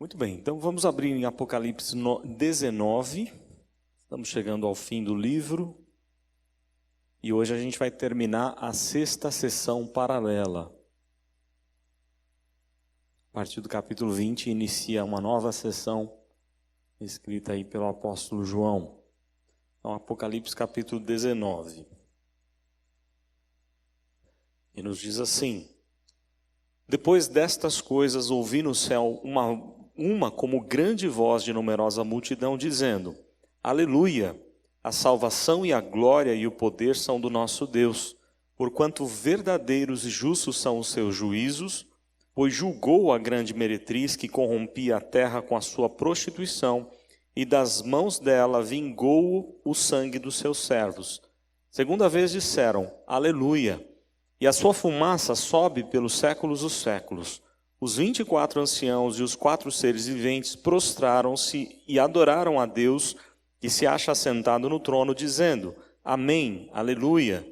Muito bem, então vamos abrir em Apocalipse 19. Estamos chegando ao fim do livro. E hoje a gente vai terminar a 6ª sessão paralela. A partir do capítulo 20 inicia uma nova sessão escrita aí pelo apóstolo João. Então, Apocalipse capítulo 19. E nos diz assim: Depois destas coisas ouvi no céu uma como grande voz de numerosa multidão, dizendo: Aleluia! A salvação e a glória e o poder são do nosso Deus, porquanto verdadeiros e justos são os seus juízos, pois julgou a grande meretriz que corrompia a terra com a sua prostituição, e das mãos dela vingou o sangue dos seus servos. Segunda vez disseram: Aleluia! E a sua fumaça sobe pelos séculos dos séculos. Os 24 anciãos e os 4 seres viventes prostraram-se e adoraram a Deus, que se acha assentado no trono, dizendo: Amém, aleluia.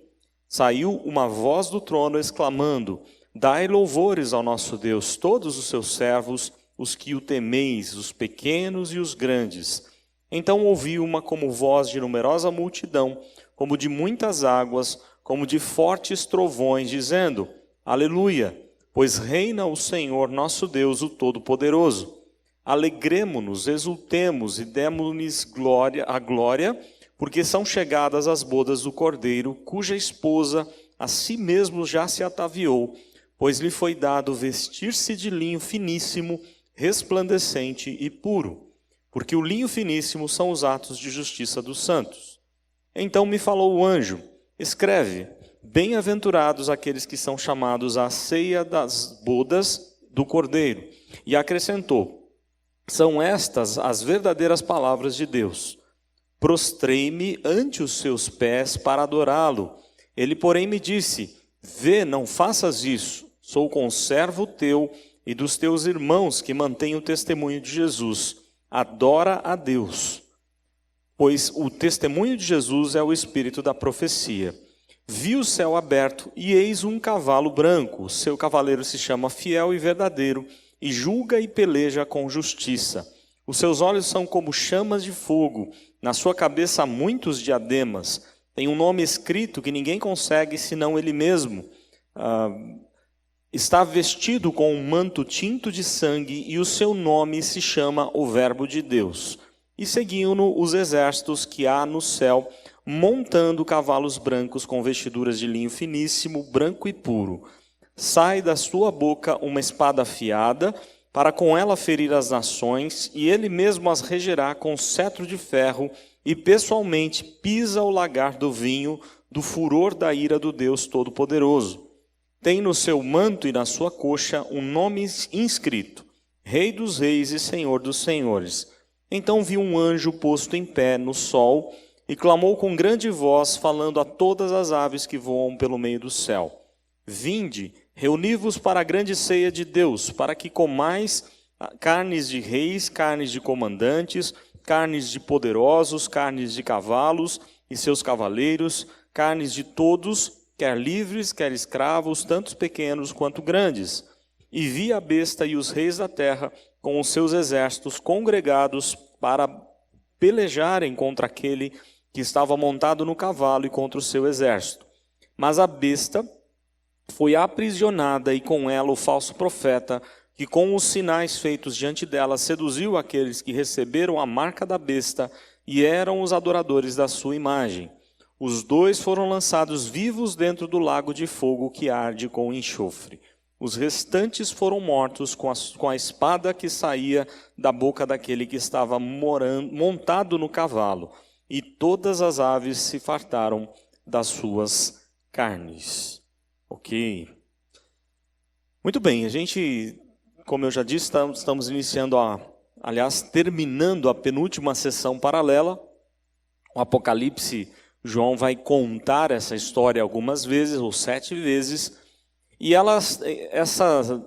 Saiu uma voz do trono exclamando: Dai louvores ao nosso Deus, todos os seus servos, os que o temeis, os pequenos e os grandes. Então ouvi uma como voz de numerosa multidão, como de muitas águas, como de fortes trovões, dizendo: Aleluia, pois reina o Senhor nosso Deus, o Todo-Poderoso. Alegremo-nos, exultemos e demo-lhes a glória, porque são chegadas as bodas do Cordeiro, cuja esposa a si mesmo já se ataviou, pois lhe foi dado vestir-se de linho finíssimo, resplandecente e puro, porque o linho finíssimo são os atos de justiça dos santos. Então me falou o anjo: Escreve: Bem-aventurados aqueles que são chamados à ceia das bodas do Cordeiro. E acrescentou: São estas as verdadeiras palavras de Deus. Prostrei-me ante os seus pés para adorá-lo. Ele, porém, me disse: Vê, não faças isso. Sou conservo teu e dos teus irmãos que mantêm o testemunho de Jesus. Adora a Deus, pois o testemunho de Jesus é o espírito da profecia. Vi o céu aberto, e eis um cavalo branco. O seu cavaleiro se chama Fiel e Verdadeiro, e julga e peleja com justiça. Os seus olhos são como chamas de fogo, na sua cabeça há muitos diademas. Tem um nome escrito que ninguém consegue senão ele mesmo. Está vestido com um manto tinto de sangue, e o seu nome se chama o Verbo de Deus. E seguiam-no os exércitos que há no céu, montando cavalos brancos com vestiduras de linho finíssimo, branco e puro. Sai da sua boca uma espada afiada, para com ela ferir as nações, e ele mesmo as regerá com cetro de ferro, e pessoalmente pisa o lagar do vinho, do furor da ira do Deus Todo-Poderoso. Tem no seu manto e na sua coxa um nome inscrito: Rei dos Reis e Senhor dos Senhores. Então vi um anjo posto em pé no sol, e clamou com grande voz, falando a todas as aves que voam pelo meio do céu: Vinde, reuni-vos para a grande ceia de Deus, para que comais carnes de reis, carnes de comandantes, carnes de poderosos, carnes de cavalos e seus cavaleiros, carnes de todos, quer livres, quer escravos, tanto pequenos quanto grandes. E vi a besta e os reis da terra, com os seus exércitos congregados para pelejarem contra aquele que estava montado no cavalo e contra o seu exército. Mas a besta foi aprisionada, e com ela o falso profeta, que com os sinais feitos diante dela seduziu aqueles que receberam a marca da besta e eram os adoradores da sua imagem. Os 2 foram lançados vivos dentro do lago de fogo que arde com enxofre. Os restantes foram mortos com a espada que saía da boca daquele que estava montado no cavalo, e todas as aves se fartaram das suas carnes. Ok. Muito bem, a gente, como eu já disse, estamos iniciando terminando a penúltima sessão paralela. O Apocalipse, João vai contar essa história algumas vezes, ou 7 vezes, e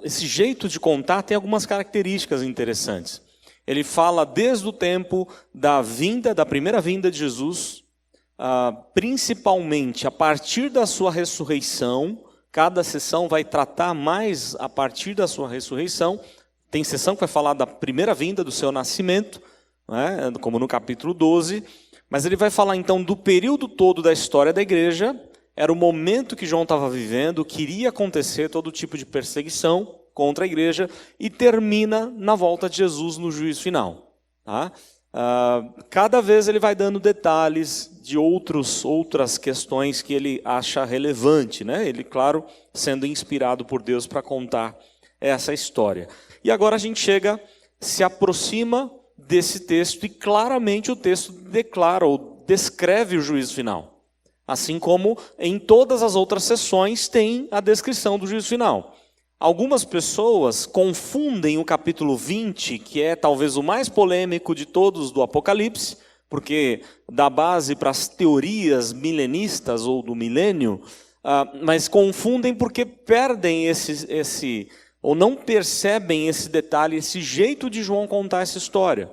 esse jeito de contar tem algumas características interessantes. Ele fala desde o tempo da primeira vinda de Jesus, principalmente a partir da sua ressurreição. Cada sessão vai tratar mais a partir da sua ressurreição, Tem sessão que vai falar da primeira vinda, do seu nascimento, né, como no capítulo 12, mas ele vai falar então do período todo da história da igreja. Era o momento que João estava vivendo, queria acontecer todo tipo de perseguição contra a igreja, e termina na volta de Jesus no juízo final. Tá? Cada vez ele vai dando detalhes de outras questões que ele acha relevante, né? Ele, claro, sendo inspirado por Deus para contar essa história. E agora a gente se aproxima desse texto, e claramente o texto declara ou descreve o juízo final. Assim como em todas as outras sessões tem a descrição do juízo final. Algumas pessoas confundem o capítulo 20, que é talvez o mais polêmico de todos do Apocalipse, porque dá base para as teorias milenistas ou do milênio, mas confundem porque perdem ou não percebem esse detalhe, esse jeito de João contar essa história.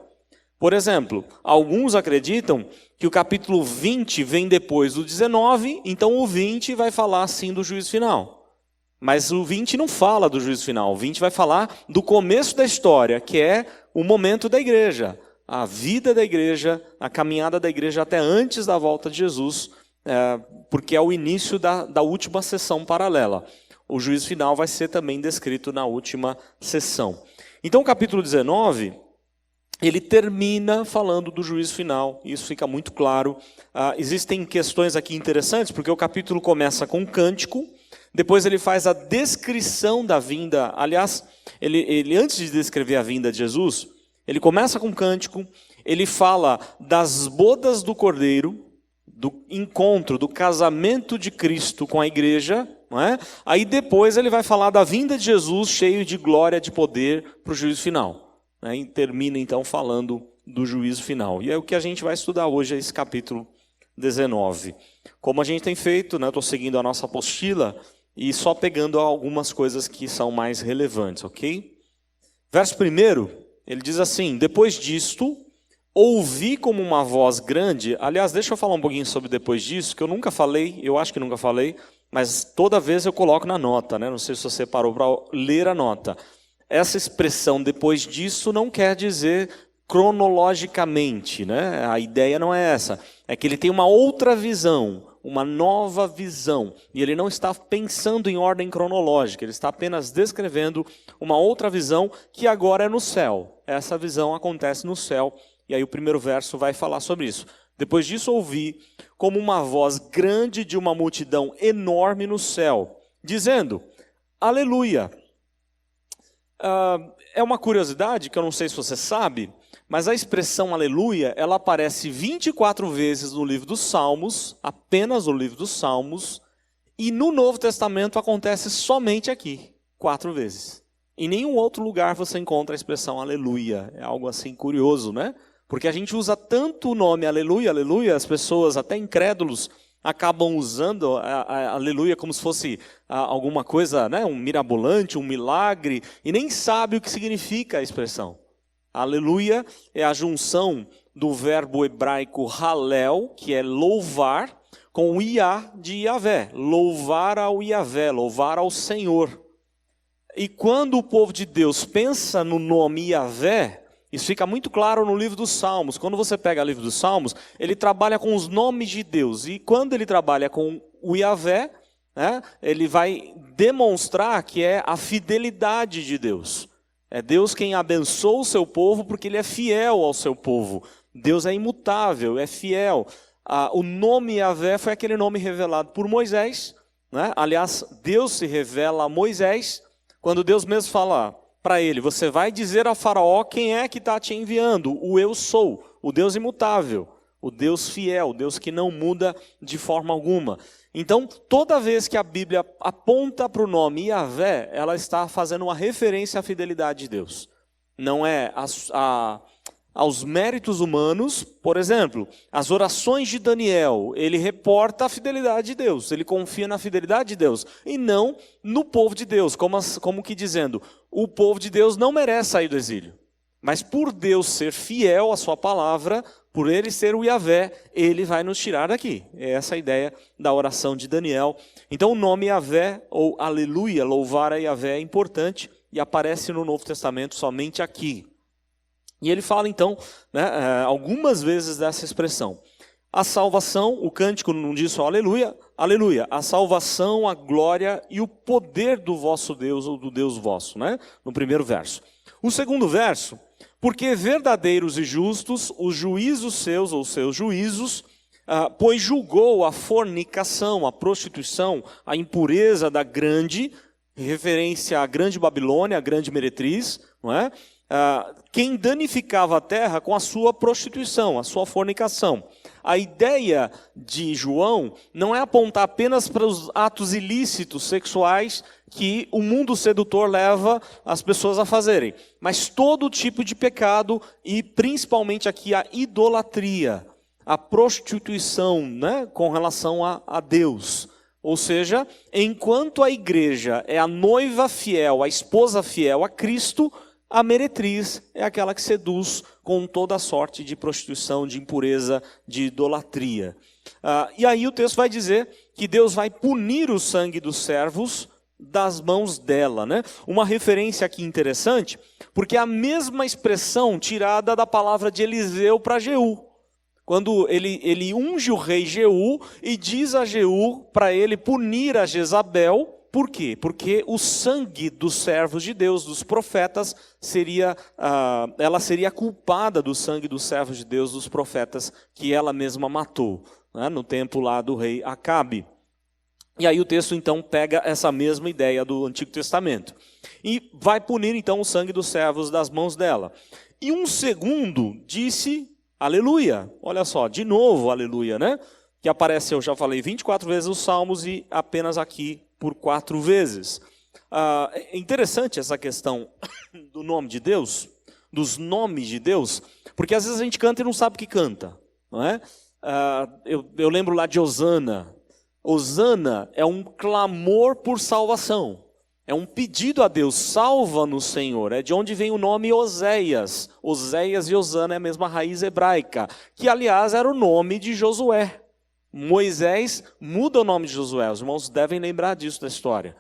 Por exemplo, alguns acreditam que o capítulo 20 vem depois do 19, então o 20 vai falar sim do juízo final. Mas o 20 não fala do juízo final, o 20 vai falar do começo da história, que é o momento da igreja, a vida da igreja, a caminhada da igreja até antes da volta de Jesus, porque é o início da última sessão paralela. O juízo final vai ser também descrito na última sessão. Então o capítulo 19, ele termina falando do juízo final, isso fica muito claro. Existem questões aqui interessantes, porque o capítulo começa com um cântico, depois ele faz a descrição da vinda. Aliás, ele antes de descrever a vinda de Jesus, ele começa com um cântico, ele fala das bodas do Cordeiro, do encontro, do casamento de Cristo com a igreja, não é? Aí depois ele vai falar da vinda de Jesus cheio de glória, de poder para o juízo final, né? E termina então falando do juízo final. E é o que a gente vai estudar hoje, é esse capítulo 19. Como a gente tem feito, né? Estou seguindo a nossa apostila e só pegando algumas coisas que são mais relevantes, ok? Verso 1, ele diz assim: depois disto, ouvi como uma voz grande. Aliás, deixa eu falar um pouquinho sobre depois disso, que eu nunca falei, eu acho que nunca falei, mas toda vez eu coloco na nota, né? Não sei se você parou para ler a nota. Essa expressão depois disso não quer dizer cronologicamente, né? A ideia não é essa. É que ele tem uma outra visão, uma nova visão. E ele não está pensando em ordem cronológica, ele está apenas descrevendo uma outra visão que agora é no céu. Essa visão acontece no céu. E aí o primeiro verso vai falar sobre isso. Depois disso ouvi como uma voz grande de uma multidão enorme no céu, dizendo: Aleluia! É uma curiosidade que eu não sei se você sabe, mas a expressão aleluia, ela aparece 24 vezes no livro dos Salmos, apenas no livro dos Salmos, e no Novo Testamento acontece somente aqui, 4 vezes. Em nenhum outro lugar você encontra a expressão aleluia. É algo assim curioso, né? Porque a gente usa tanto o nome aleluia, aleluia, as pessoas, até incrédulos, acabam usando a aleluia como se fosse alguma coisa, né, um mirabolante, um milagre, e nem sabe o que significa a expressão. Aleluia é a junção do verbo hebraico halel, que é louvar, com o iá de Yahvé, louvar ao Yahvé, louvar ao Senhor. E quando o povo de Deus pensa no nome Yahvé, isso fica muito claro no livro dos Salmos. Quando você pega o livro dos Salmos, ele trabalha com os nomes de Deus. E quando ele trabalha com o Yahvé, né, ele vai demonstrar que é a fidelidade de Deus. É Deus quem abençoa o seu povo porque ele é fiel ao seu povo. Deus é imutável, é fiel. O nome Yahvé foi aquele nome revelado por Moisés, né? Aliás, Deus se revela a Moisés quando Deus mesmo fala para ele: você vai dizer a Faraó quem é que está te enviando, o eu sou, o Deus imutável, o Deus fiel, o Deus que não muda de forma alguma. Então, toda vez que a Bíblia aponta para o nome Yahvé, ela está fazendo uma referência à fidelidade de Deus. Não é aos méritos humanos. Por exemplo, as orações de Daniel, ele reporta a fidelidade de Deus, ele confia na fidelidade de Deus, e não no povo de Deus, como que dizendo, o povo de Deus não merece sair do exílio. Mas por Deus ser fiel à sua palavra, por ele ser o Yahvé, ele vai nos tirar daqui. É essa a ideia da oração de Daniel. Então o nome Yahvé, ou aleluia, louvar a Yahvé, é importante, e aparece no Novo Testamento somente aqui. E ele fala então, né, algumas vezes dessa expressão. A salvação, o cântico não diz só aleluia, aleluia. A salvação, a glória e o poder do vosso Deus ou do Deus vosso, né? No primeiro verso. O segundo verso, porque verdadeiros e justos os juízos seus ou seus juízos, pois julgou a fornicação, a prostituição, a impureza da grande, referência à grande Babilônia, a grande meretriz, não é? Quem danificava a terra com a sua prostituição, a sua fornicação. A ideia de João não é apontar apenas para os atos ilícitos sexuais que o mundo sedutor leva as pessoas a fazerem, mas todo tipo de pecado e principalmente aqui a idolatria, a prostituição, né, com relação a Deus. Ou seja, enquanto a igreja é a noiva fiel, a esposa fiel a Cristo, a meretriz é aquela que seduz com toda a sorte de prostituição, de impureza, de idolatria. E aí o texto vai dizer que Deus vai punir o sangue dos servos das mãos dela, né? Uma referência aqui interessante, porque é a mesma expressão tirada da palavra de Eliseu para Jeú. Quando ele unge o rei Jeú e diz a Jeú para ele punir a Jezabel. Por quê? Porque o sangue dos servos de Deus, dos profetas, ela seria culpada do sangue dos servos de Deus, dos profetas, que ela mesma matou, né, no tempo lá do rei Acabe. E aí o texto então pega essa mesma ideia do Antigo Testamento. E vai punir então o sangue dos servos das mãos dela. E um segundo disse, aleluia. Olha só, de novo, aleluia, né? Que aparece, eu já falei, 24 vezes os Salmos e apenas aqui por 4 vezes. É interessante essa questão do nome de Deus, dos nomes de Deus, porque às vezes a gente canta e não sabe o que canta, não é? Eu lembro lá de Hosana. Hosana é um clamor por salvação, é um pedido a Deus, salva-nos, Senhor. É de onde vem o nome Oséias. Oséias e Hosana é a mesma raiz hebraica, que aliás era o nome de Josué. Moisés muda o nome de Josué, os irmãos devem lembrar disso da história.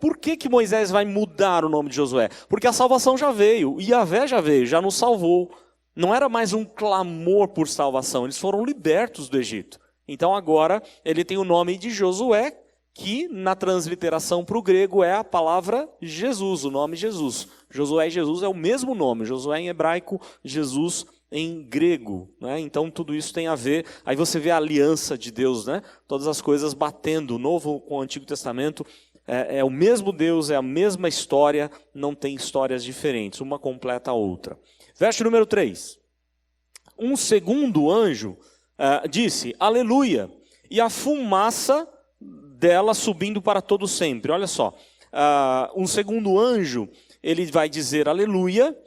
Por que Moisés vai mudar o nome de Josué? Porque a salvação já veio, Yahvé já veio, já nos salvou. Não era mais um clamor por salvação, eles foram libertos do Egito. Então agora ele tem o nome de Josué, que na transliteração para o grego é a palavra Jesus, o nome Jesus. Josué e Jesus é o mesmo nome, Josué em hebraico, Jesus em grego, né? Então tudo isso tem a ver, aí você vê a aliança de Deus, né? Todas as coisas batendo, o Novo com o Antigo Testamento, é o mesmo Deus, é a mesma história, não tem histórias diferentes, uma completa a outra. Verso número 3, um segundo anjo disse, aleluia, e a fumaça dela subindo para todo sempre. Olha só, um segundo anjo, ele vai dizer aleluia,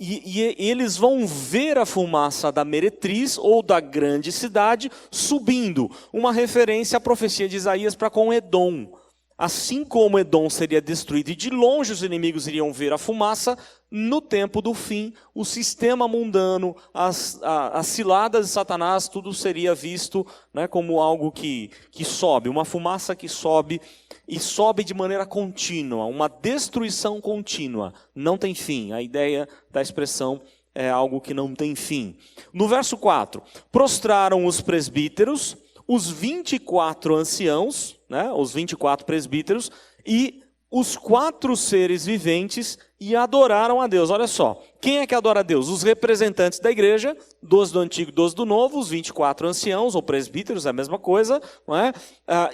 e eles vão ver a fumaça da meretriz ou da grande cidade subindo, uma referência à profecia de Isaías para com Edom. Assim como Edom seria destruído e de longe os inimigos iriam ver a fumaça, no tempo do fim, o sistema mundano, as ciladas de Satanás, tudo seria visto, né, como algo que sobe, uma fumaça que sobe e sobe de maneira contínua, uma destruição contínua, não tem fim. A ideia da expressão é algo que não tem fim. No verso 4, prostraram os presbíteros, os 24 anciãos, né, os 24 presbíteros e os 4 seres viventes e adoraram a Deus. Olha só, quem é que adora a Deus? Os representantes da igreja, 12 do Antigo e 12 do Novo, os 24 anciãos ou presbíteros, é a mesma coisa, não é?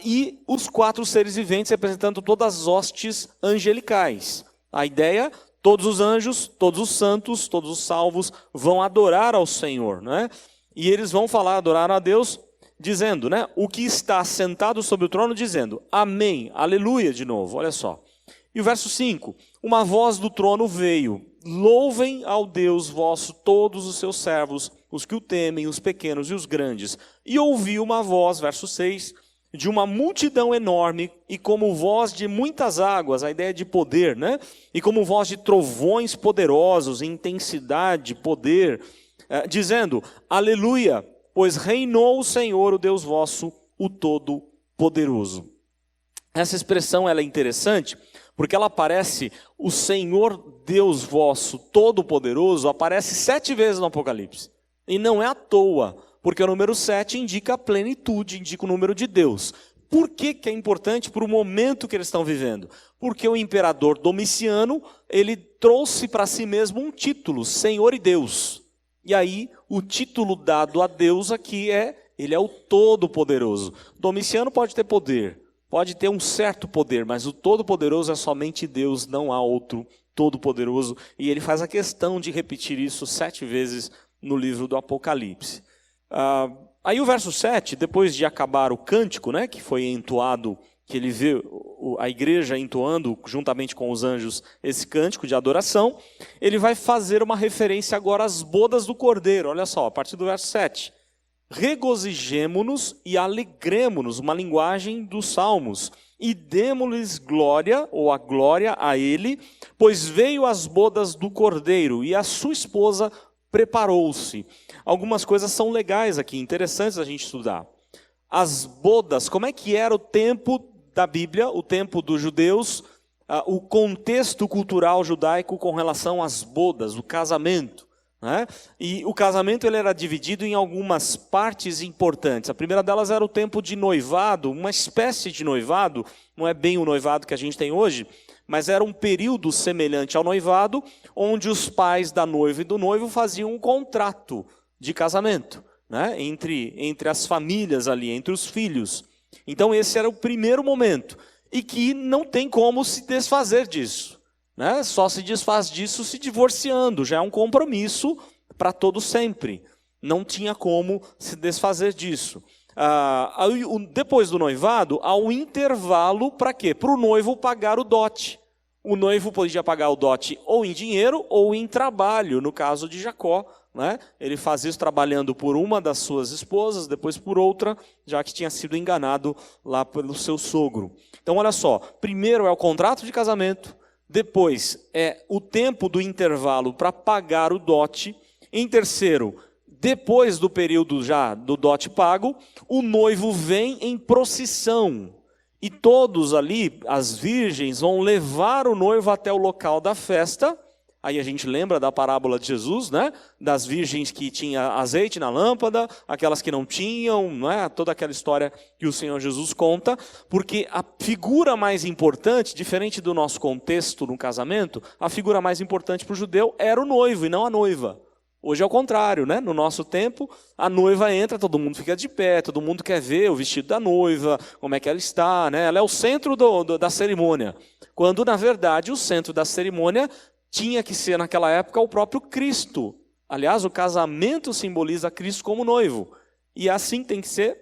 E os 4 seres viventes representando todas as hostes angelicais. A ideia, todos os anjos, todos os santos, todos os salvos vão adorar ao Senhor, não é? E eles vão falar, adorar a Deus, dizendo, né, o que está sentado sobre o trono, dizendo, amém, aleluia, de novo, olha só. E o verso 5, uma voz do trono veio, louvem ao Deus vosso todos os seus servos, os que o temem, os pequenos e os grandes. E ouvi uma voz, verso 6, de uma multidão enorme, e como voz de muitas águas, a ideia de poder, né? E como voz de trovões poderosos, intensidade, poder, dizendo, aleluia, pois reinou o Senhor, o Deus vosso, o Todo-Poderoso. Essa expressão ela é interessante, porque ela aparece, o Senhor Deus vosso Todo-Poderoso, aparece 7 vezes no Apocalipse. E não é à toa, porque o número 7 indica a plenitude, indica o número de Deus. Por que é importante para o momento que eles estão vivendo? Porque o imperador Domiciano, ele trouxe para si mesmo um título, Senhor e Deus. E aí, o título dado a Deus aqui ele é o Todo-Poderoso. Domiciano pode ter poder, pode ter um certo poder, mas o Todo-Poderoso é somente Deus, não há outro Todo-Poderoso. E ele faz a questão de repetir isso 7 vezes no livro do Apocalipse. Aí o verso 7, depois de acabar o cântico, né, que foi entoado, que ele vê a igreja entoando juntamente com os anjos esse cântico de adoração, ele vai fazer uma referência agora às bodas do Cordeiro. Olha só, a partir do verso 7. Regozijemo-nos e alegremo-nos, uma linguagem dos salmos, e demo-lhes glória, ou a glória a ele, pois veio as bodas do Cordeiro, e a sua esposa preparou-se. Algumas coisas são legais aqui, interessantes a gente estudar. As bodas, como é que era o tempo da Bíblia, o tempo dos judeus, o contexto cultural judaico com relação às bodas, o casamento, né? E o casamento ele era dividido em algumas partes importantes. A primeira delas era o tempo de noivado, uma espécie de noivado, não é bem o noivado que a gente tem hoje, mas era um período semelhante ao noivado, onde os pais da noiva e do noivo faziam um contrato de casamento, né? Entre as famílias ali, entre os filhos. Então esse era o primeiro momento, e que não tem como se desfazer disso, né? Só se desfaz disso se divorciando, já é um compromisso para todo sempre, não tinha como se desfazer disso. Depois do noivado, há um intervalo para quê? Para o noivo pagar o dote. O noivo podia pagar o dote ou em dinheiro ou em trabalho, no caso de Jacó, né? Ele fazia isso trabalhando por uma das suas esposas, depois por outra, já que tinha sido enganado lá pelo seu sogro. Então olha só, primeiro é o contrato de casamento, depois é o tempo do intervalo para pagar o dote, em terceiro, depois do período já do dote pago, o noivo vem em procissão. E todos ali, as virgens, vão levar o noivo até o local da festa. Aí a gente lembra da parábola de Jesus, né? Das virgens que tinham azeite na lâmpada, aquelas que não tinham, né? Toda aquela história que o Senhor Jesus conta. Porque a figura mais importante, diferente do nosso contexto no casamento, a figura mais importante para o judeu era o noivo e não a noiva. Hoje é o contrário, né? No nosso tempo, a noiva entra, todo mundo fica de pé, todo mundo quer ver o vestido da noiva, como é que ela está, né? Ela é o centro da cerimônia. Quando, na verdade, o centro da cerimônia tinha que ser, naquela época, o próprio Cristo. Aliás, o casamento simboliza Cristo como noivo. E assim tem que ser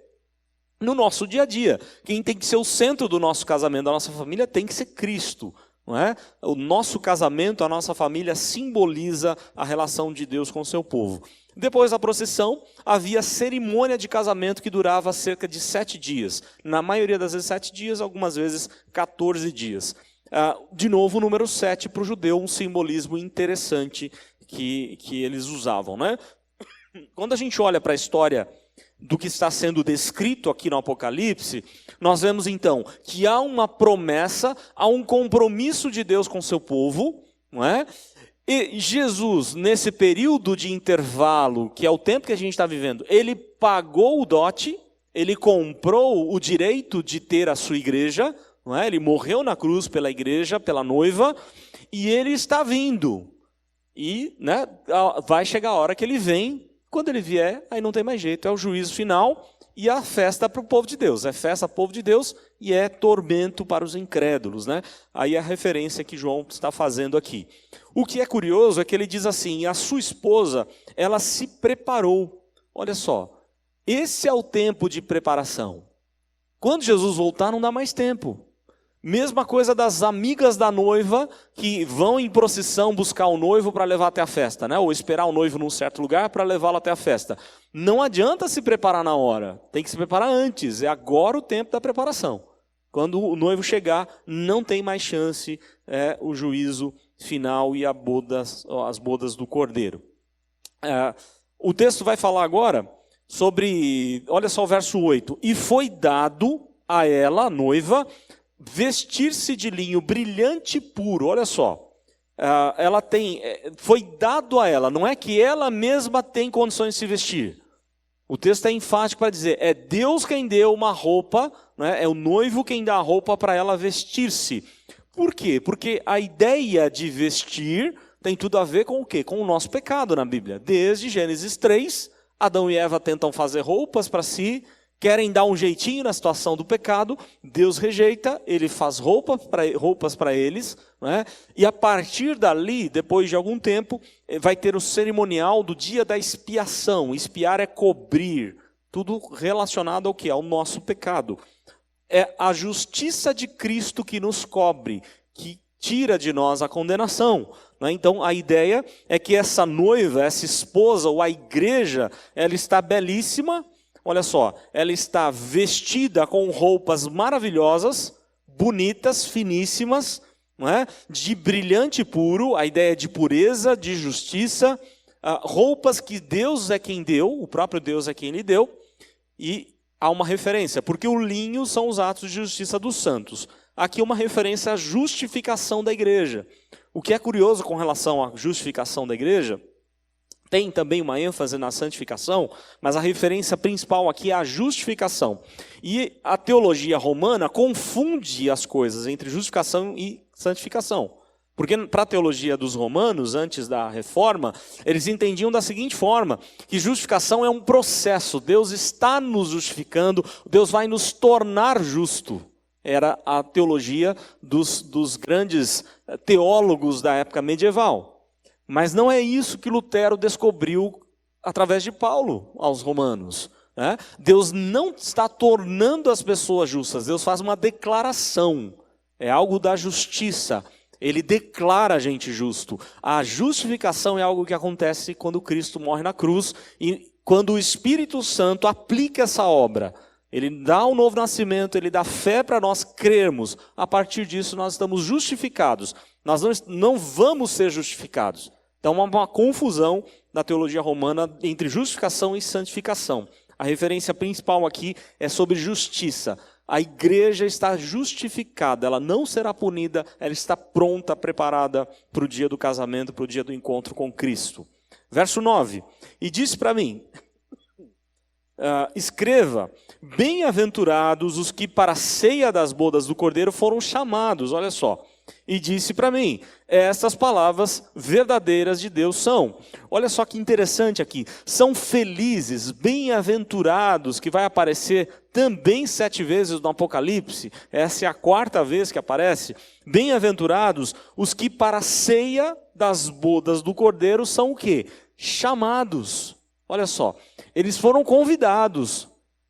no nosso dia a dia. Quem tem que ser o centro do nosso casamento, da nossa família, tem que ser Cristo. Não é? O nosso casamento, a nossa família simboliza a relação de Deus com o seu povo. Depois da procissão, havia cerimônia de casamento que durava cerca de 7 dias. Na maioria das vezes 7 dias, algumas vezes 14 dias. De novo, o número 7 para o judeu, um simbolismo interessante que eles usavam, né? Quando a gente olha para a história do que está sendo descrito aqui no Apocalipse, nós vemos então que há uma promessa, há um compromisso de Deus com o seu povo, não é? E Jesus, nesse período de intervalo, que é o tempo que a gente está vivendo, ele pagou o dote, ele comprou o direito de ter a sua igreja, não é? Ele morreu na cruz pela igreja, pela noiva, e ele está vindo. E, né, vai chegar a hora que ele vem. Quando ele vier, aí não tem mais jeito, é o juízo final e a festa para o povo de Deus. É festa para o povo de Deus e é tormento para os incrédulos, né? Aí é a referência que João está fazendo aqui. O que é curioso é que ele diz assim, a sua esposa, ela se preparou. Olha só, esse é o tempo de preparação. Quando Jesus voltar, não dá mais tempo. Mesma coisa das amigas da noiva que vão em procissão buscar o noivo para levar até a festa, né? Ou esperar o noivo num certo lugar para levá-lo até a festa. Não adianta se preparar na hora, tem que se preparar antes, é agora o tempo da preparação. Quando o noivo chegar, não tem mais chance, é o juízo final e as bodas do Cordeiro. O texto vai falar agora sobre, olha só o verso 8, e foi dado a ela, a noiva, vestir-se de linho brilhante e puro. Olha só. Ela tem, foi dado a ela, não é que ela mesma tem condições de se vestir. O texto é enfático para dizer, é Deus quem deu uma roupa, né? É o noivo quem dá a roupa para ela vestir-se. Por quê? Porque a ideia de vestir tem tudo a ver com o quê? Com o nosso pecado na Bíblia. Desde Gênesis 3, Adão e Eva tentam fazer roupas para si, querem dar um jeitinho na situação do pecado, Deus rejeita, ele faz roupas para eles, né? E a partir dali, depois de algum tempo, vai ter o cerimonial do dia da expiação. Expiar é cobrir, tudo relacionado ao que? Ao nosso pecado. É a justiça de Cristo que nos cobre, que tira de nós a condenação. Né? Então a ideia é que essa noiva, essa esposa ou a igreja, ela está belíssima. Olha só, ela está vestida com roupas maravilhosas, bonitas, finíssimas, não é? De brilhante puro, a ideia de pureza, de justiça, roupas que Deus é quem deu, o próprio Deus é quem lhe deu, e há uma referência, porque o linho são os atos de justiça dos santos. Aqui uma referência à justificação da igreja. O que é curioso com relação à justificação da igreja, tem também uma ênfase na santificação, mas a referência principal aqui é a justificação. E a teologia romana confunde as coisas entre justificação e santificação. Porque para a teologia dos romanos, antes da reforma, eles entendiam da seguinte forma, que justificação é um processo, Deus está nos justificando, Deus vai nos tornar justo. Era a teologia dos grandes teólogos da época medieval. Mas não é isso que Lutero descobriu através de Paulo aos romanos. Né? Deus não está tornando as pessoas justas, Deus faz uma declaração. É algo da justiça. Ele declara a gente justo. A justificação é algo que acontece quando Cristo morre na cruz e quando o Espírito Santo aplica essa obra. Ele dá um novo nascimento, ele dá fé para nós crermos. A partir disso nós estamos justificados. Nós não vamos ser justificados. Então há uma confusão na teologia romana entre justificação e santificação. A referência principal aqui é sobre justiça. A igreja está justificada, ela não será punida, ela está pronta, preparada para o dia do casamento, para o dia do encontro com Cristo. Verso 9, e disse para mim, escreva, bem-aventurados os que para a ceia das bodas do Cordeiro foram chamados, olha só. E disse para mim, estas palavras verdadeiras de Deus são. Olha só que interessante aqui. São felizes, bem-aventurados, que vai aparecer também 7 vezes no Apocalipse. Essa é a 4ª vez que aparece. Bem-aventurados os que para a ceia das bodas do Cordeiro são o quê? Chamados. Olha só, eles foram convidados.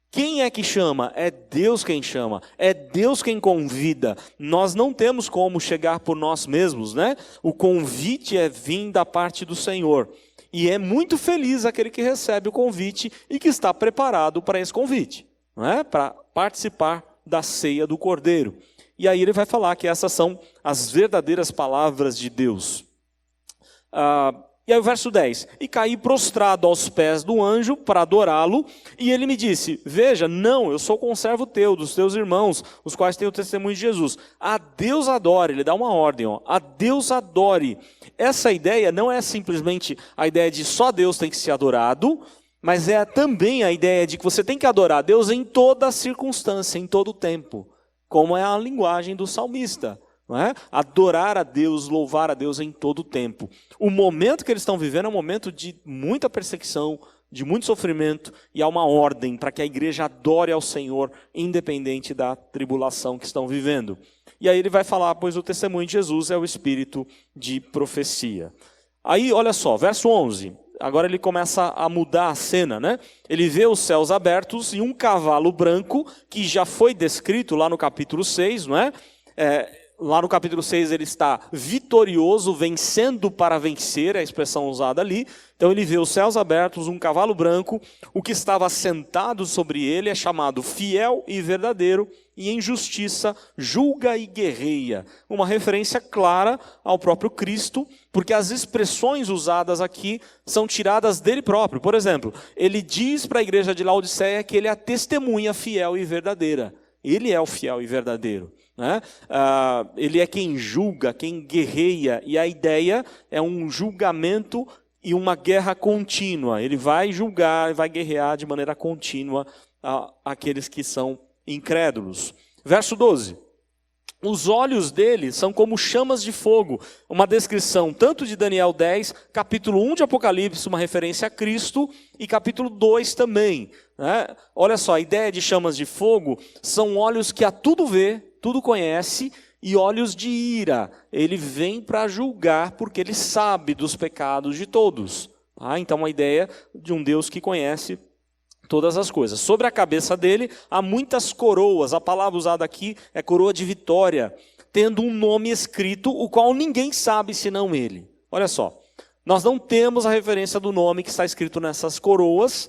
Quem é que chama? É Deus quem chama, é Deus quem convida. Nós não temos como chegar por nós mesmos, né? O convite é vir da parte do Senhor. E é muito feliz aquele que recebe o convite e que está preparado para esse convite, não é? Para participar da ceia do Cordeiro. E aí ele vai falar que essas são as verdadeiras palavras de Deus. E aí o verso 10, e caí prostrado aos pés do anjo para adorá-lo, e ele me disse, veja, não, eu sou conservo teu, dos teus irmãos, os quais têm o testemunho de Jesus. A Deus adore, ele dá uma ordem, ó, a Deus adore. Essa ideia não é simplesmente a ideia de só Deus tem que ser adorado, mas é também a ideia de que você tem que adorar Deus em toda circunstância, em todo tempo, como é a linguagem do salmista. Não é? Adorar a Deus, louvar a Deus em todo o tempo. O momento que eles estão vivendo é um momento de muita perseguição, de muito sofrimento, e há uma ordem para que a igreja adore ao Senhor, independente da tribulação que estão vivendo. E aí ele vai falar, pois o testemunho de Jesus é o espírito de profecia. Aí, olha só, verso 11, agora ele começa a mudar a cena, né? Ele vê os céus abertos e um cavalo branco, que já foi descrito lá no capítulo 6, não é? Lá no capítulo 6 ele está vitorioso, vencendo para vencer, é a expressão usada ali. Então ele vê os céus abertos, um cavalo branco, o que estava sentado sobre ele é chamado fiel e verdadeiro, e em justiça julga e guerreia. Uma referência clara ao próprio Cristo, porque as expressões usadas aqui são tiradas dele próprio. Por exemplo, ele diz para a igreja de Laodiceia que ele é a testemunha fiel e verdadeira. Ele é o fiel e verdadeiro, né? Ele é quem julga, quem guerreia, e a ideia é um julgamento e uma guerra contínua. Ele vai julgar, vai guerrear de maneira contínua aqueles que são incrédulos. Verso 12. Os olhos dele são como chamas de fogo. Uma descrição tanto de Daniel 10, capítulo 1 de Apocalipse, uma referência a Cristo, e capítulo 2 também, né? Olha só, a ideia de chamas de fogo são olhos que a tudo vê, tudo conhece, e olhos de ira. Ele vem para julgar porque ele sabe dos pecados de todos. Então a ideia de um Deus que conhece todas as coisas. Sobre a cabeça dele há muitas coroas. A palavra usada aqui é coroa de vitória, tendo um nome escrito, o qual ninguém sabe senão ele. Olha só, nós não temos a referência do nome que está escrito nessas coroas,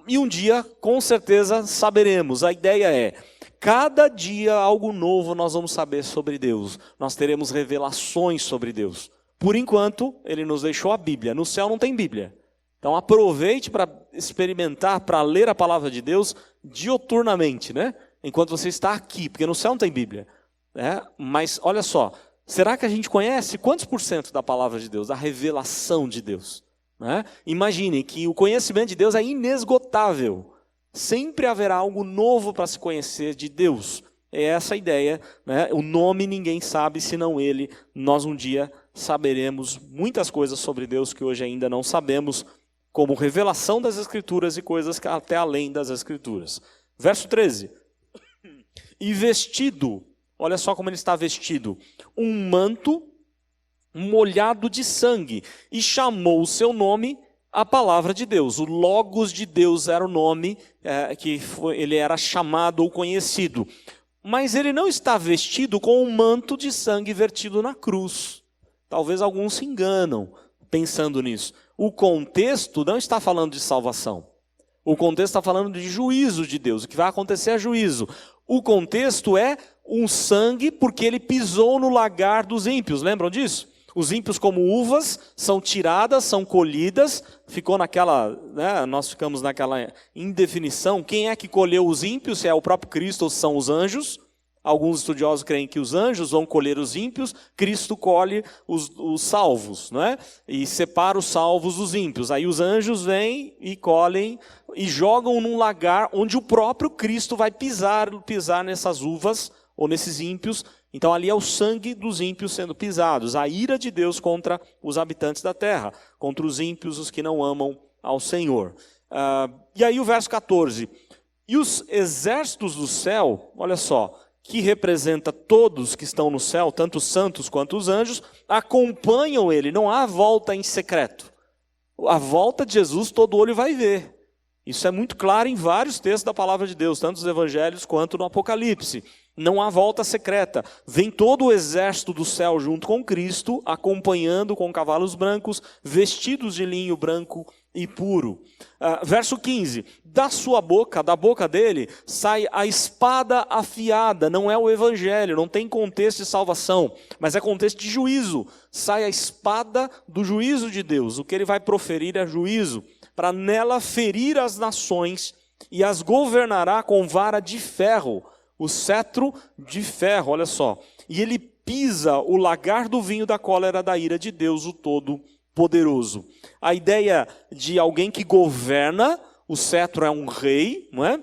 e um dia, com certeza, saberemos. A ideia é, cada dia algo novo nós vamos saber sobre Deus. Nós teremos revelações sobre Deus. Por enquanto, ele nos deixou a Bíblia. No céu não tem Bíblia. Então aproveite para experimentar, para ler a palavra de Deus dioturnamente, né? Enquanto você está aqui, porque no céu não tem Bíblia, né? Mas olha só, será que a gente conhece quantos por cento da palavra de Deus, da revelação de Deus, né? Imagine que o conhecimento de Deus é inesgotável. Sempre haverá algo novo para se conhecer de Deus. É essa a ideia, né? O nome ninguém sabe senão ele. Nós um dia saberemos muitas coisas sobre Deus que hoje ainda não sabemos, como revelação das Escrituras e coisas que até além das Escrituras. Verso 13. E vestido, olha só como ele está vestido, um manto molhado de sangue, e chamou o seu nome a palavra de Deus. O Logos de Deus era o nome ele era chamado ou conhecido. Mas ele não está vestido com um manto de sangue vertido na cruz. Talvez alguns se enganam pensando nisso. O contexto não está falando de salvação. O contexto está falando de juízo de Deus. O que vai acontecer é juízo. O contexto é um sangue porque ele pisou no lagar dos ímpios. Lembram disso? Os ímpios, como uvas, são tiradas, são colhidas. Ficou naquela, né, nós ficamos naquela indefinição. Quem é que colheu os ímpios? Se é o próprio Cristo ou são os anjos? Alguns estudiosos creem que os anjos vão colher os ímpios, Cristo colhe os salvos, né? E separa os salvos dos ímpios. Aí os anjos vêm e colhem e jogam num lagar onde o próprio Cristo vai pisar nessas uvas ou nesses ímpios. Então ali é o sangue dos ímpios sendo pisados, a ira de Deus contra os habitantes da terra, contra os ímpios, os que não amam ao Senhor. E aí o verso 14. E os exércitos do céu, olha só, que representa todos que estão no céu, tanto os santos quanto os anjos, acompanham ele. Não há volta em secreto. A volta de Jesus todo olho vai ver. Isso é muito claro em vários textos da palavra de Deus, tanto nos evangelhos quanto no Apocalipse. Não há volta secreta. Vem todo o exército do céu junto com Cristo, acompanhando com cavalos brancos, vestidos de linho branco e puro. Verso 15. Da sua boca, da boca dele, sai a espada afiada. Não é o evangelho, não tem contexto de salvação, mas é contexto de juízo. Sai a espada do juízo de Deus. O que ele vai proferir é juízo, para nela ferir as nações e as governará com vara de ferro. O cetro de ferro, olha só. E ele pisa o lagar do vinho da cólera da ira de Deus, o Todo-Poderoso. A ideia de alguém que governa, o cetro é um rei, não é?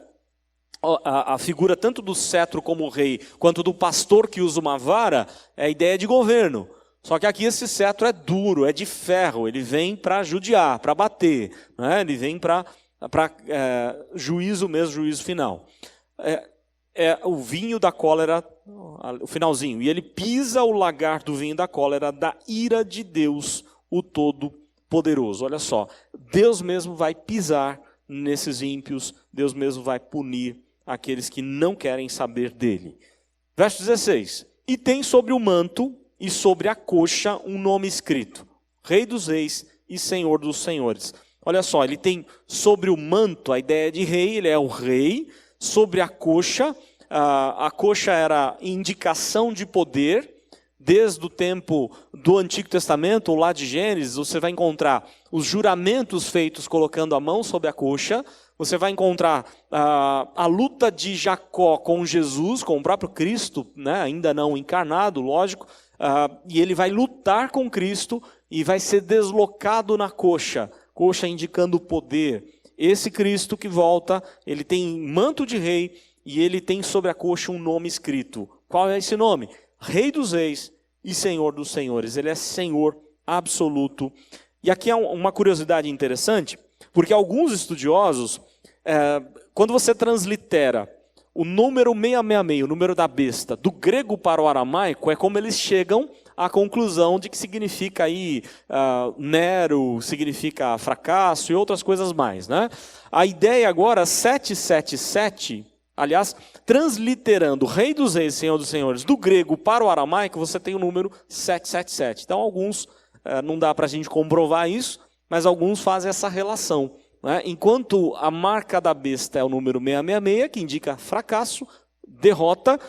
A figura tanto do cetro como rei, quanto do pastor que usa uma vara, é a ideia de governo. Só que aqui esse cetro é duro, é de ferro, ele vem para judiar, para bater, não é? Ele vem para juízo mesmo, juízo final. É o vinho da cólera, o finalzinho. E ele pisa o lagar do vinho da cólera da ira de Deus, o Todo-Poderoso. Olha só, Deus mesmo vai pisar nesses ímpios, Deus mesmo vai punir aqueles que não querem saber dele. Verso 16. E tem sobre o manto e sobre a coxa um nome escrito: Rei dos Reis e Senhor dos Senhores. Olha só, ele tem sobre o manto a ideia de rei, ele é o rei. Sobre a coxa era indicação de poder. Desde o tempo do Antigo Testamento, ou lá de Gênesis, você vai encontrar os juramentos feitos colocando a mão sobre a coxa. você vai encontrar a luta de Jacó com Jesus, com o próprio Cristo, né, ainda não encarnado, lógico, e ele vai lutar com Cristo e vai ser deslocado na coxa, coxa indicando o poder. Esse Cristo que volta, ele tem manto de rei e ele tem sobre a coxa um nome escrito. Qual é esse nome? Rei dos Reis e Senhor dos Senhores. Ele é Senhor absoluto. E aqui há uma curiosidade interessante, porque alguns estudiosos, quando você translitera o número 666, o número da besta, do grego para o aramaico, é como eles chegam à conclusão de que significa aí Nero, significa fracasso e outras coisas mais, né? A ideia agora, 777, aliás, transliterando Rei dos Reis, Senhor dos Senhores, do grego para o aramaico, você tem o número 777. Então alguns, não dá para a gente comprovar isso, mas alguns fazem essa relação, né? Enquanto a marca da besta é o número 666, que indica fracasso, derrota,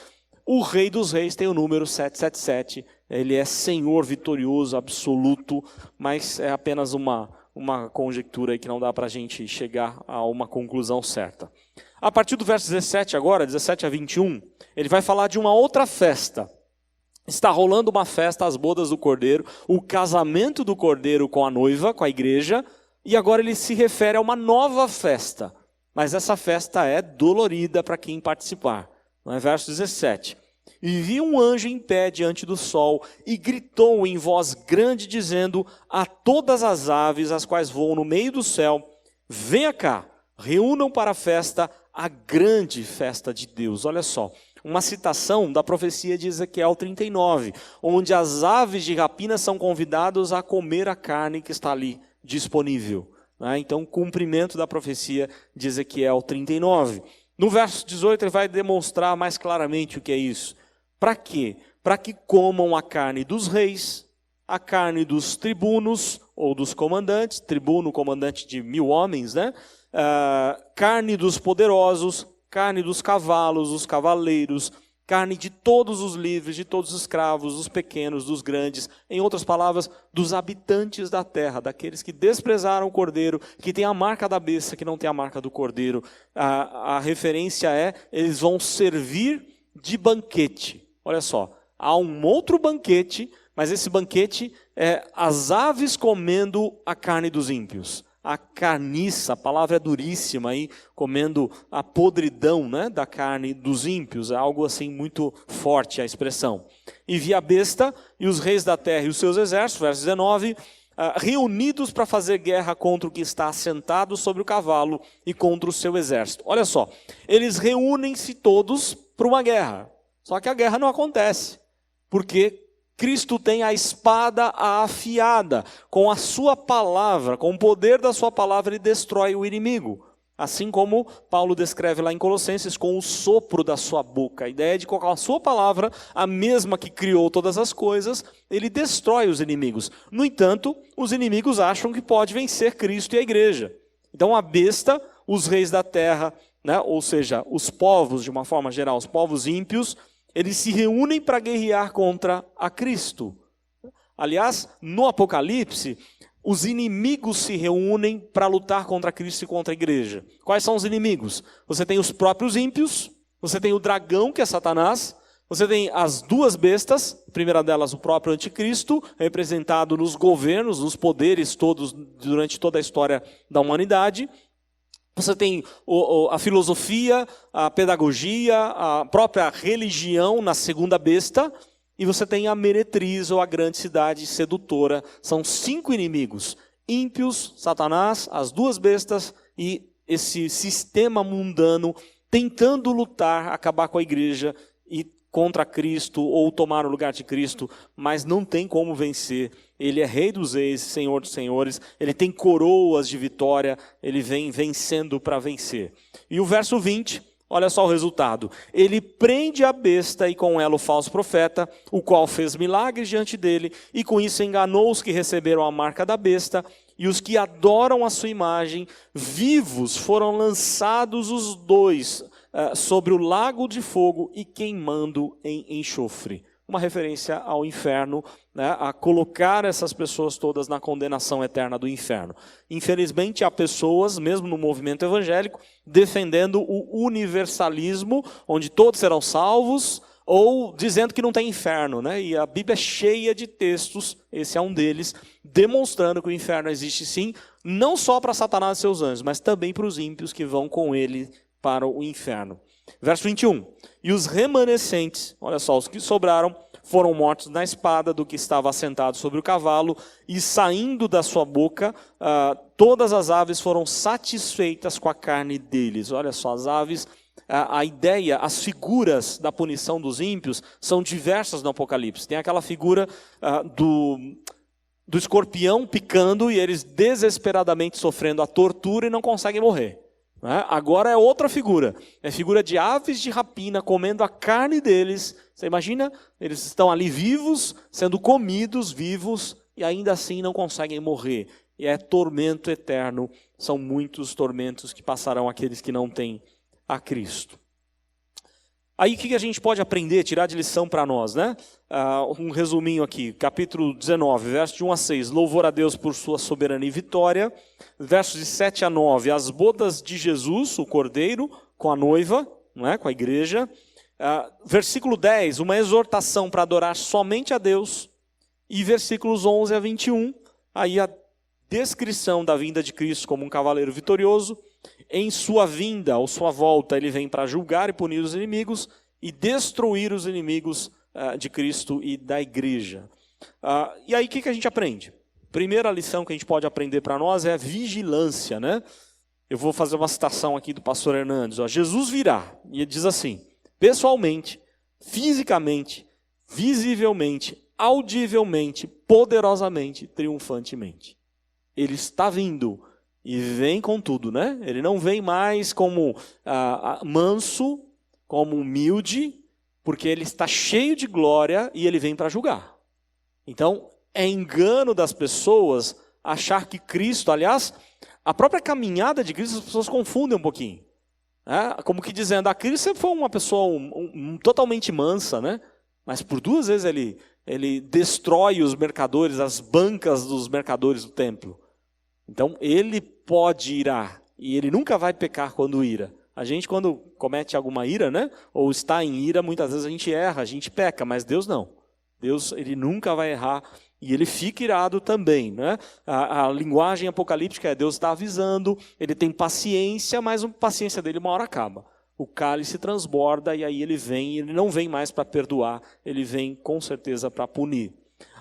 o Rei dos Reis tem o número 777, ele é Senhor vitorioso, absoluto, mas é apenas uma conjectura aí que não dá para a gente chegar a uma conclusão certa. A partir do verso 17 agora, 17 a 21, ele vai falar de uma outra festa. Está rolando uma festa, as bodas do Cordeiro, o casamento do Cordeiro com a noiva, com a igreja, e agora ele se refere a uma nova festa. Mas essa festa é dolorida para quem participar. Não é? Verso 17. E vi um anjo em pé diante do sol, e gritou em voz grande, dizendo a todas as aves, as quais voam no meio do céu, venha cá, reúnam para a festa, a grande festa de Deus. Olha só. Uma citação da profecia de Ezequiel 39, onde as aves de rapina são convidadas a comer a carne que está ali disponível. Então, cumprimento da profecia de Ezequiel 39. No verso 18, ele vai demonstrar mais claramente o que é isso. Para quê? Para que comam a carne dos reis, a carne dos tribunos ou dos comandantes, tribuno, comandante de 1000 homens, né? Carne dos poderosos, carne dos cavalos, dos cavaleiros, carne de todos os livres, de todos os escravos, dos pequenos, dos grandes, em outras palavras, dos habitantes da terra, daqueles que desprezaram o cordeiro, que tem a marca da besta, que não tem a marca do cordeiro. A referência é, eles vão servir de banquete. Olha só, há um outro banquete, mas esse banquete é as aves comendo a carne dos ímpios. A carniça, a palavra é duríssima aí, comendo a podridão, né, da carne dos ímpios, é algo assim muito forte a expressão. E vi a besta e os reis da terra e os seus exércitos, verso 19, reunidos para fazer guerra contra o que está assentado sobre o cavalo e contra o seu exército. Olha só, eles reúnem-se todos para uma guerra, só que a guerra não acontece, porque Cristo tem a espada afiada, com a sua palavra, com o poder da sua palavra, ele destrói o inimigo. Assim como Paulo descreve lá em Colossenses, com o sopro da sua boca. A ideia é de colocar a sua palavra, a mesma que criou todas as coisas, ele destrói os inimigos. No entanto, os inimigos acham que pode vencer Cristo e a igreja. Então a besta, os reis da terra, né, ou seja, os povos de uma forma geral, os povos ímpios, eles se reúnem para guerrear contra a Cristo. Aliás, no Apocalipse, os inimigos se reúnem para lutar contra Cristo e contra a igreja. Quais são os inimigos? Você tem os próprios ímpios, você tem o dragão, que é Satanás, você tem as duas bestas, a primeira delas o próprio anticristo, representado nos governos, nos poderes todos, durante toda a história da humanidade. Você tem a filosofia, a pedagogia, a própria religião na segunda besta, e você tem a meretriz ou a grande cidade sedutora. São 5 inimigos, ímpios, Satanás, as duas bestas e esse sistema mundano tentando lutar, acabar com a igreja e contra Cristo ou tomar o lugar de Cristo, mas não tem como vencer. Ele é Rei dos Reis, Senhor dos Senhores, ele tem coroas de vitória, ele vem vencendo para vencer. E o verso 20, olha só o resultado. Ele prende a besta e com ela o falso profeta, o qual fez milagres diante dele, e com isso enganou os que receberam a marca da besta, e os que adoram a sua imagem, vivos foram lançados os dois sobre o lago de fogo e queimando em enxofre. uma referência ao inferno, né, a colocar essas pessoas todas na condenação eterna do inferno. Infelizmente, há pessoas, mesmo no movimento evangélico, defendendo o universalismo, onde todos serão salvos, ou dizendo que não tem inferno, né? E a Bíblia é cheia de textos, esse é um deles, demonstrando que o inferno existe sim, não só para Satanás e seus anjos, mas também para os ímpios que vão com ele para o inferno. Verso 21. E os remanescentes, olha só, os que sobraram, foram mortos na espada do que estava assentado sobre o cavalo, e saindo da sua boca, todas as aves foram satisfeitas com a carne deles. Olha só, as aves, a ideia, as figuras da punição dos ímpios são diversas no Apocalipse. Tem aquela figura do escorpião picando e eles desesperadamente sofrendo a tortura e não conseguem morrer. Agora é outra figura, é figura de aves de rapina comendo a carne deles. Você imagina? Eles estão ali vivos, sendo comidos vivos e ainda assim não conseguem morrer. E é tormento eterno, são muitos tormentos que passarão aqueles que não têm a Cristo. Aí o que a gente pode aprender, tirar de lição para nós, né? Um resuminho aqui, capítulo 19, versos de 1 a 6, louvor a Deus por sua soberania e vitória. Versos de 7 a 9, as bodas de Jesus, o cordeiro, com a noiva, não é? Com a igreja. Versículo 10, uma exortação para adorar somente a Deus. E versículos 11 a 21, aí a descrição da vinda de Cristo como um cavaleiro vitorioso. Em sua vinda, ou sua volta, ele vem para julgar e punir os inimigos e destruir os inimigos de Cristo e da igreja. E aí o que a gente aprende? Primeira lição que a gente pode aprender para nós é a vigilância, né? Eu vou fazer uma citação aqui do pastor Hernandes. Jesus virá, e ele diz assim, pessoalmente, fisicamente, visivelmente, audivelmente, poderosamente, triunfantemente. Ele está vindo. E vem com tudo, né? Ele não vem mais como manso, como humilde, porque ele está cheio de glória e ele vem para julgar. Então, é engano das pessoas achar que Cristo, aliás, a própria caminhada de Cristo, as pessoas confundem um pouquinho. Né? Como que dizendo, Cristo sempre foi uma pessoa totalmente mansa, né? Mas por 2 vezes ele destrói os mercadores, as bancas dos mercadores do templo. Então, ele pode irar, e ele nunca vai pecar quando ira. A gente, quando comete alguma ira, né, ou está em ira, muitas vezes a gente erra, a gente peca, mas Deus não. Deus, ele nunca vai errar, e ele fica irado também. Né? A linguagem apocalíptica é Deus está avisando, ele tem paciência, mas a paciência dele uma hora acaba. O cálice transborda, e aí ele vem, ele não vem mais para perdoar, ele vem com certeza para punir.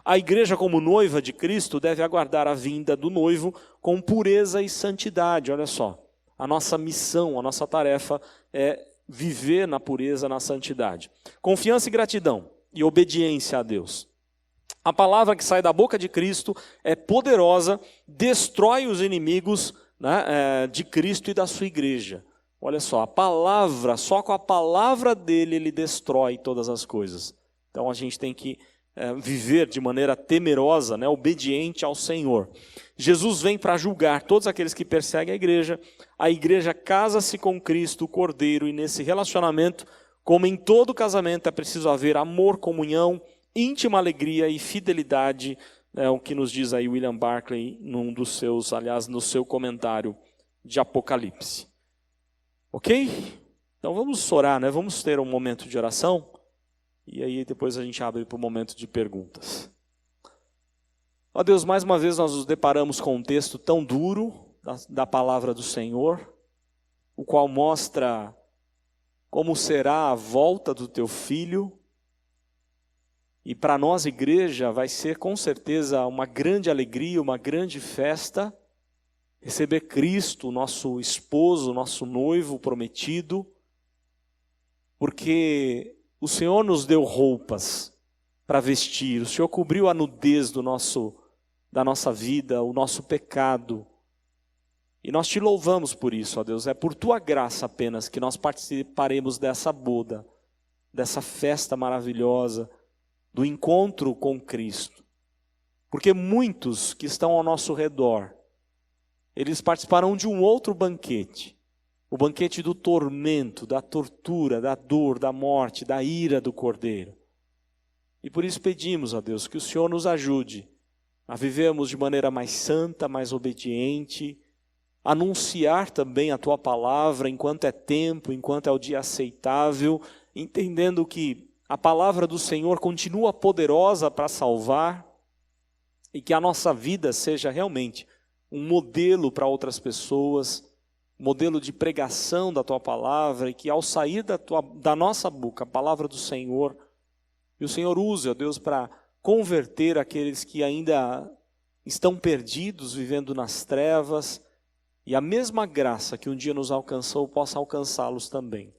A igreja, como noiva de Cristo, deve aguardar a vinda do noivo com pureza e santidade. Olha só, a nossa missão, a nossa tarefa é viver na pureza, na santidade. Confiança e gratidão e obediência a Deus. A palavra que sai da boca de Cristo é poderosa, destrói os inimigos, né, de Cristo e da sua igreja. Olha só, a palavra, só com a palavra dele ele destrói todas as coisas. Então a gente tem que viver de maneira temerosa, né, obediente ao Senhor. Jesus vem para julgar todos aqueles que perseguem a igreja casa-se com Cristo, o Cordeiro, e nesse relacionamento, como em todo casamento, é preciso haver amor, comunhão, íntima alegria e fidelidade, o que nos diz aí William Barclay, num dos seus, aliás, no seu comentário de Apocalipse. Ok? Então vamos orar, né? Vamos ter um momento de oração. E aí depois a gente abre para o momento de perguntas. Ó Deus, mais uma vez nós nos deparamos com um texto tão duro da palavra do Senhor, o qual mostra como será a volta do teu Filho. E para nós, igreja, vai ser com certeza uma grande alegria, uma grande festa, receber Cristo, nosso esposo, nosso noivo prometido, porque o Senhor nos deu roupas para vestir, o Senhor cobriu a nudez da nossa vida, o nosso pecado. E nós te louvamos por isso, ó Deus. É por tua graça apenas que nós participaremos dessa boda, dessa festa maravilhosa, do encontro com Cristo. Porque muitos que estão ao nosso redor, eles participarão de um outro banquete. O banquete do tormento, da tortura, da dor, da morte, da ira do Cordeiro. E por isso pedimos a Deus que o Senhor nos ajude a vivermos de maneira mais santa, mais obediente, anunciar também a Tua palavra enquanto é tempo, enquanto é o dia aceitável, entendendo que a palavra do Senhor continua poderosa para salvar e que a nossa vida seja realmente um modelo para outras pessoas, modelo de pregação da Tua palavra, e que ao sair da nossa boca a palavra do Senhor, e o Senhor use, ó Deus, para converter aqueles que ainda estão perdidos, vivendo nas trevas, e a mesma graça que um dia nos alcançou possa alcançá-los também.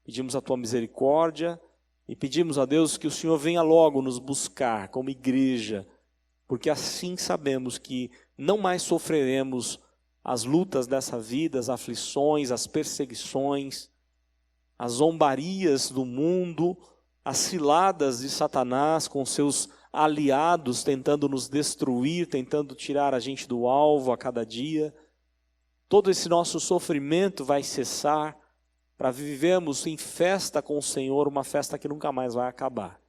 Pedimos a Tua misericórdia e pedimos a Deus que o Senhor venha logo nos buscar como igreja, porque assim sabemos que não mais sofreremos as lutas dessa vida, as aflições, as perseguições, as zombarias do mundo, as ciladas de Satanás com seus aliados tentando nos destruir, tentando tirar a gente do alvo a cada dia. Todo esse nosso sofrimento vai cessar para vivermos em festa com o Senhor, uma festa que nunca mais vai acabar.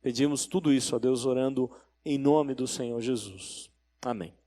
Pedimos tudo isso a Deus orando em nome do Senhor Jesus. Amém.